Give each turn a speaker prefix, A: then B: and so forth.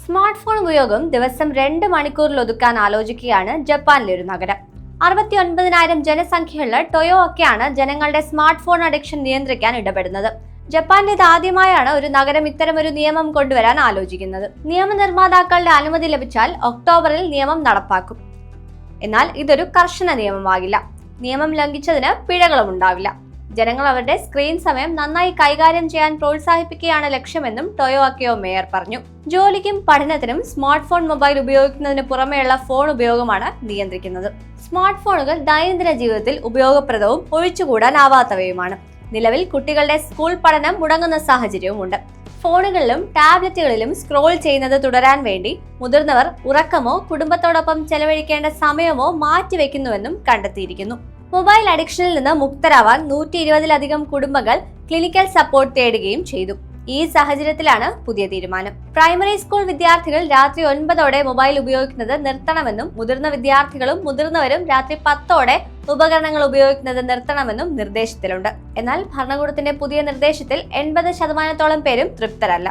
A: Smart phone ഉപയോഗം ദിവസം 2 മണിക്കൂറിൽ ഒതുക്കാൻ ആലോചിക്കുകയാണ് ജപ്പാനിലെ ഒരു നഗരം. 69,000 ജനസംഖ്യയുള്ള ടൊയോക്കയാണ് ജനങ്ങളുടെ സ്മാർട്ട് ഫോൺ അഡിക്ഷൻ നിയന്ത്രിക്കാൻ ഇടപെടുന്നത്. ജപ്പാനിൽ ആദ്യമായാണ് ഒരു നഗരം ഇത്തരമൊരു നിയമം കൊണ്ടുവരാൻ ആലോചിക്കുന്നത്. നിയമനിർമ്മാതാക്കളുടെ അനുമതി ലഭിച്ചാൽ ഒക്ടോബറിൽ നിയമം നടപ്പാക്കും. എന്നാൽ ഇതൊരു കർശന നിയമമാകില്ല. നിയമം ലംഘിച്ചതിന് പിഴകളും ഉണ്ടാവില്ല. ജനങ്ങൾ അവരുടെ സ്ക്രീൻ സമയം നന്നായി കൈകാര്യം ചെയ്യാൻ പ്രോത്സാഹിപ്പിക്കുകയാണ് ലക്ഷ്യമെന്നും ടൊയോക്കയോ മേയർ പറഞ്ഞു. ജോലിക്കും പഠനത്തിനും സ്മാർട്ട് ഫോൺ മൊബൈൽ ഉപയോഗിക്കുന്നതിന് പുറമെയുള്ള ഫോൺ ഉപയോഗമാണ് നിയന്ത്രിക്കുന്നത്. സ്മാർട്ട് ഫോണുകൾ ദൈനംദിന ജീവിതത്തിൽ ഉപയോഗപ്രദവും ഒഴിച്ചുകൂടാനാവാത്തവയുമാണ്. നിലവിൽ കുട്ടികളുടെ സ്കൂൾ പഠനം മുടങ്ങുന്ന സാഹചര്യവുമുണ്ട്. ഫോണുകളിലും ടാബ്ലറ്റുകളിലും സ്ക്രോൾ ചെയ്യുന്നത് തുടരാൻ വേണ്ടി മുതിർന്നവർ ഉറക്കമോ കുടുംബത്തോടൊപ്പം ചെലവഴിക്കേണ്ട സമയമോ മാറ്റിവെക്കുന്നുവെന്നും കണ്ടെത്തിയിരിക്കുന്നു. മൊബൈൽ അഡിക്ഷനിൽ നിന്ന് മുക്തരാവാൻ 120-ലധികം കുടുംബങ്ങൾ ക്ലിനിക്കൽ സപ്പോർട്ട് തേടുകയും ചെയ്തു. ഈ സാഹചര്യത്തിലാണ് പുതിയ തീരുമാനം. പ്രൈമറി സ്കൂൾ വിദ്യാർത്ഥികൾ രാത്രി 9ഓടെ മൊബൈൽ ഉപയോഗിക്കുന്നത് നിർത്തണമെന്നും മുതിർന്ന വിദ്യാർത്ഥികളും മുതിർന്നവരും രാത്രി 10ഓടെ ഉപകരണങ്ങൾ ഉപയോഗിക്കുന്നത് നിർത്തണമെന്നും നിർദ്ദേശത്തിലുണ്ട്. എന്നാൽ ഭരണകൂടത്തിന്റെ പുതിയ നിർദ്ദേശത്തിൽ 80% പേരും തൃപ്തരല്ല.